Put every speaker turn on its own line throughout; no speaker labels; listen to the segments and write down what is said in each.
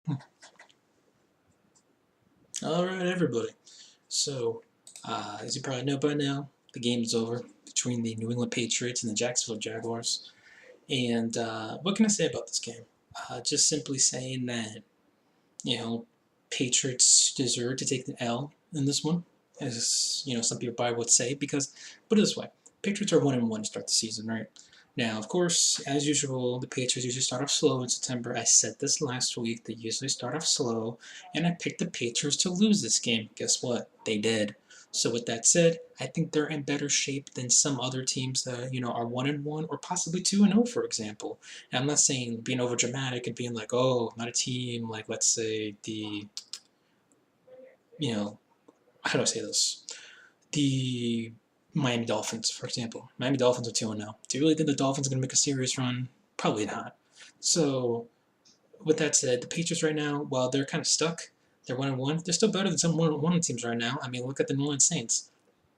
All right, everybody. So, as you probably know by now, the game is over between the New England Patriots and the Jacksonville Jaguars. And what can I say about this game? Just simply saying that, you know, Patriots deserve to take the L in this one, as some people probably would say. Because put it this way, Patriots are 1-1 to start the season, right? Now, of course, as usual, the Patriots usually start off slow in September. I said this last week. They usually start off slow, and I picked the Patriots to lose this game. Guess what? They did. So with that said, I think they're in better shape than some other teams that are 1-1 or possibly 2-0, for example. And I'm not saying being over dramatic and being like, oh, not a team like, let's say you know, how do I say this? The Miami Dolphins, for example. Miami Dolphins are 2-0. Do you really think the Dolphins are going to make a serious run? Probably not. So, with that said, the Patriots right now, while they're kind of stuck, they're 1-1. They're still better than some 1-1 teams right now. I mean, look at the New Orleans Saints.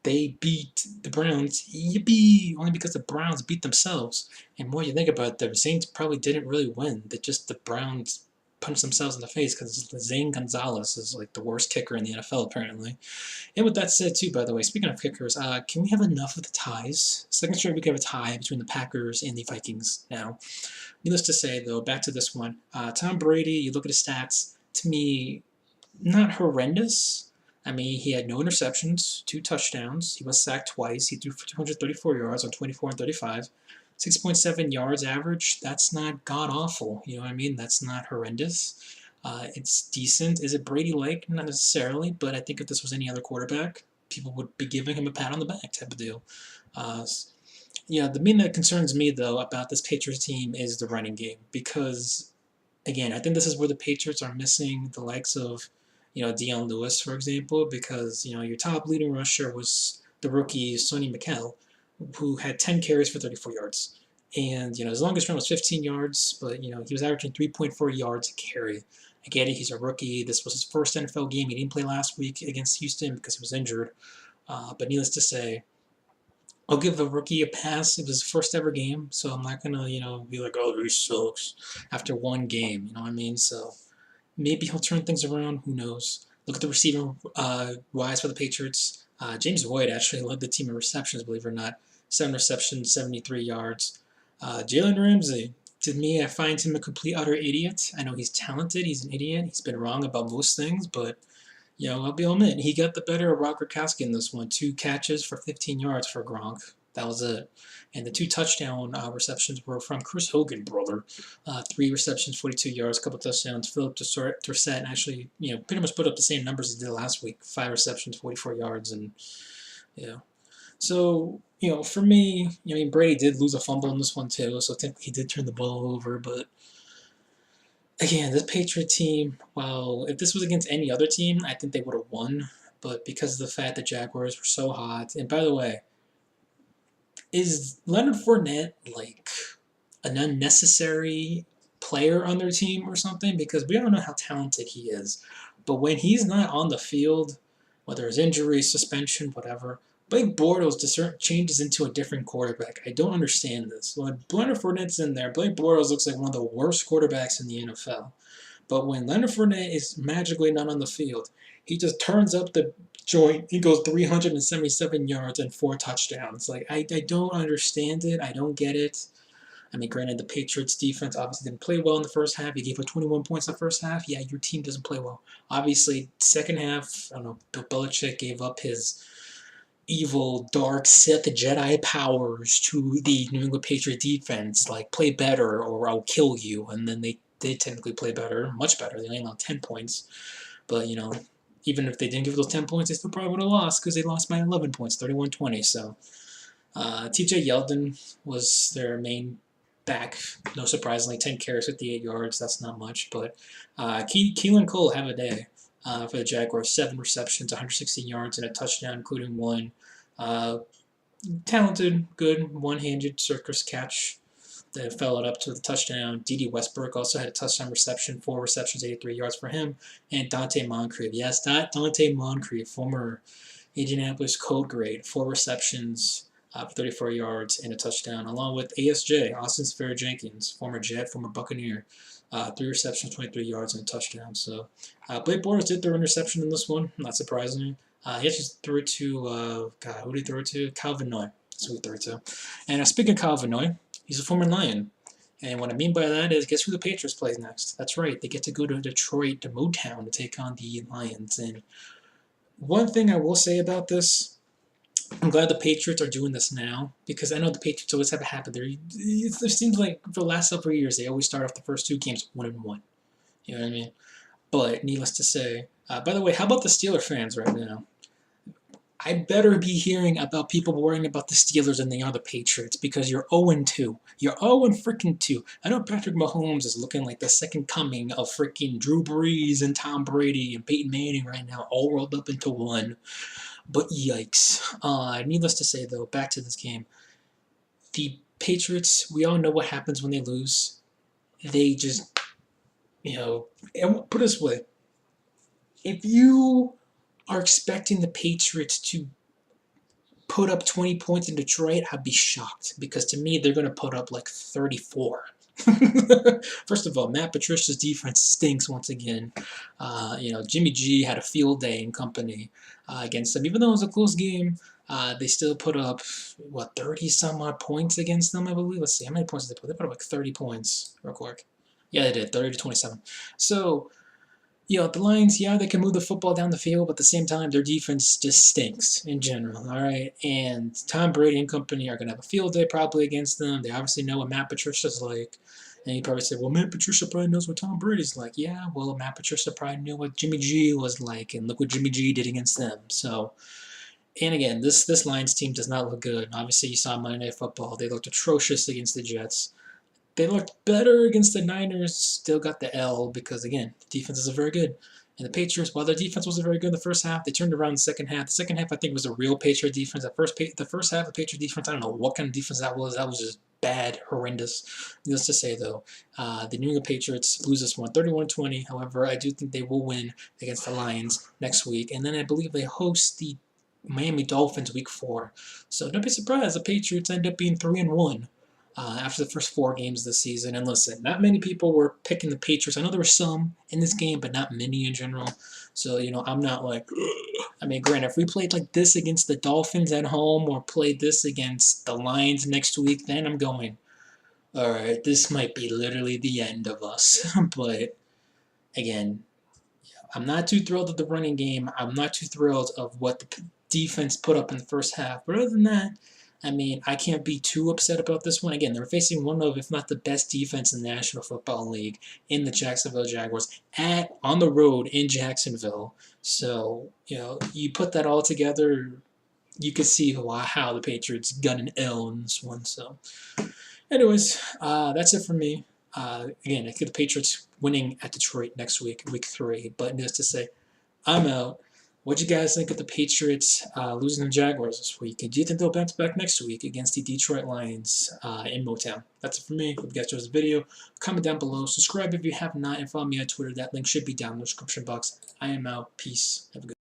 They beat the Browns, yippee, only because the Browns beat themselves. And more you think about it, the Saints probably didn't really win. The Browns punched themselves in the face because Zane Gonzalez is like the worst kicker in the NFL apparently. And with that said, too, by the way, speaking of kickers, can we have enough of the ties? Second straight we have a tie between the Packers and the Vikings now. Needless to say, though, back to this one. Tom Brady, you look at his stats, to me, not horrendous. I mean, he had no interceptions, 2 touchdowns. He was sacked twice. He threw for 234 yards on 24 and 35. 6.7 yards average. That's not god awful. You know what I mean? That's not horrendous. It's decent. Is it Brady like? Not necessarily, but I think if this was any other quarterback, people would be giving him a pat on the back type of deal. Uh, the main that concerns me though about this Patriots team is the running game because again, I think this is where the Patriots are missing the likes of, Dion Lewis, for example, because, your top leading rusher was the rookie Sonny Mikel, who had 10 carries for 34 yards. And, his longest run was 15 yards, but, he was averaging 3.4 yards a carry. I get it, he's a rookie. This was his first NFL game. He didn't play last week against Houston because he was injured. But needless to say, I'll give the rookie a pass. It was his first ever game, so I'm not gonna, be like, oh, he sucks after one game. You know what I mean? So maybe he'll turn things around. Who knows? Look at the receiving wise for the Patriots. James White actually led the team in receptions, believe it or not. 7 receptions, 73 yards. Jalen Ramsey, to me, I find him a complete utter idiot. I know he's talented. He's an idiot. He's been wrong about most things, but I'll be admit, he got the better of Rob Gronkowski in this one. 2 catches for 15 yards for Gronk. That was it. And the 2 touchdown receptions were from Chris Hogan, brother. 3 receptions, 42 yards, couple touchdowns. Philip Dorsett actually, pretty much put up the same numbers he did last week. 5 receptions, 44 yards, and yeah. So, for me, Brady did lose a fumble in this one too, so technically he did turn the ball over, but again, this Patriot team, well, if this was against any other team, I think they would have won. But because of the fact that Jaguars were so hot, and by the way, is Leonard Fournette like an unnecessary player on their team or something? Because we don't know how talented he is. But when he's not on the field, whether it's injury, suspension, whatever, Blake Bortles changes into a different quarterback. I don't understand this. When Leonard Fournette's in there, Blake Bortles looks like one of the worst quarterbacks in the NFL. But when Leonard Fournette is magically not on the field, he just turns up the joint. He goes 377 yards and 4 touchdowns. Like, I don't understand it. I don't get it. I mean, granted, the Patriots defense obviously didn't play well in the first half. You gave up 21 points in the first half. Yeah, your team doesn't play well. Obviously, second half, I don't know, Bill Belichick gave up his evil, dark Sith Jedi powers to the New England Patriot defense, like, play better or I'll kill you. And then they did technically play better, much better. They only allowed 10 points. But, even if they didn't give those 10 points, they still probably would have lost because they lost by 11 points, 31-20. So, TJ Yeldon was their main back, no surprisingly, 10 carries, 58 yards. That's not much. But Keelan Cole had a day for the Jaguars, 7 receptions, 116 yards, and a touchdown, including one. Uh, Talented, good, one-handed circus catch that fell it up to the touchdown. D.D. Westbrook also had a touchdown reception, 4 receptions, 83 yards for him. And Dante Moncrief, yes, that Dante Moncrief, former Indianapolis code grade, 4 receptions for 34 yards and a touchdown, along with ASJ, Austin Sfair Jenkins, former Jet, former Buccaneer. 3 receptions, 23 yards, and a touchdown. So Blake Bortles did throw an interception in this one, not surprisingly. He actually threw it to, God, who did he throw it to? Calvin Noy. That's who he threw it to. And speaking of Calvin Noy, he's a former Lion. And what I mean by that is, guess who the Patriots plays next? That's right, they get to go to Detroit, to Motown, to take on the Lions. And one thing I will say about this, I'm glad the Patriots are doing this now, because I know the Patriots always have a habit. It seems like for the last several years, they always start off the first 2 games 1-1. You know what I mean? But needless to say, by the way, how about the Steelers fans right now? I better be hearing about people worrying about the Steelers than they are the Patriots, because you're 0-2. You're 0-2. I know Patrick Mahomes is looking like the second coming of freaking Drew Brees and Tom Brady and Peyton Manning right now, all rolled up into one. But yikes. Needless to say, though, back to this game. The Patriots, we all know what happens when they lose. They just, and put it this way. If you are expecting the Patriots to put up 20 points in Detroit, I'd be shocked, because to me, they're going to put up like 34. First of all, Matt Patricia's defense stinks once again. Jimmy G had a field day in company against them. Even though it was a close game, they still put up, 30-some-odd points against them, I believe. Let's see, how many points did they put? They put up like 30 points, real quick. Yeah, they did, 30-27. So, the Lions, they can move the football down the field, but at the same time, their defense just stinks in general, all right? And Tom Brady and company are going to have a field day probably against them. They obviously know what Matt Patricia's like. And you probably say, well, Matt Patricia probably knows what Tom Brady's like. Yeah, well, Matt Patricia probably knew what Jimmy G was like, and look what Jimmy G did against them. So, and again, this Lions team does not look good. Obviously, you saw Monday Night Football. They looked atrocious against the Jets. They looked better against the Niners, still got the L because, again, the defenses are very good. And the Patriots, while their defense wasn't very good in the first half, they turned around in the second half. The second half, I think, was a real Patriot defense. The first half of Patriot defense, I don't know what kind of defense that was. That was just bad, horrendous. Needless to say, though, the New England Patriots lose this one 31-20. However, I do think they will win against the Lions next week. And then I believe they host the Miami Dolphins week 4. So don't be surprised the Patriots end up being 3-1. After the first 4 games this season. And listen, not many people were picking the Patriots. I know there were some in this game, but not many in general. So, I'm not like, ugh. I mean, granted, if we played like this against the Dolphins at home or played this against the Lions next week, then I'm going, all right, this might be literally the end of us. But, again, I'm not too thrilled with the running game. I'm not too thrilled of what the defense put up in the first half. But other than that, I mean, I can't be too upset about this one. Again, they're facing one of, if not the best defense in the National Football League in the Jacksonville Jaguars on the road in Jacksonville. So, you put that all together, you can see how the Patriots got an L in this one. So, anyways, that's it for me. Again, I think the Patriots winning at Detroit next week, week 3. But needless to say, I'm out. What do you guys think of the Patriots losing the Jaguars this week? And do you think they'll bounce back next week against the Detroit Lions in Motown? That's it for me. Hope you guys enjoyed this video. Comment down below. Subscribe if you have not. And follow me on Twitter. That link should be down in the description box. I am out. Peace. Have a good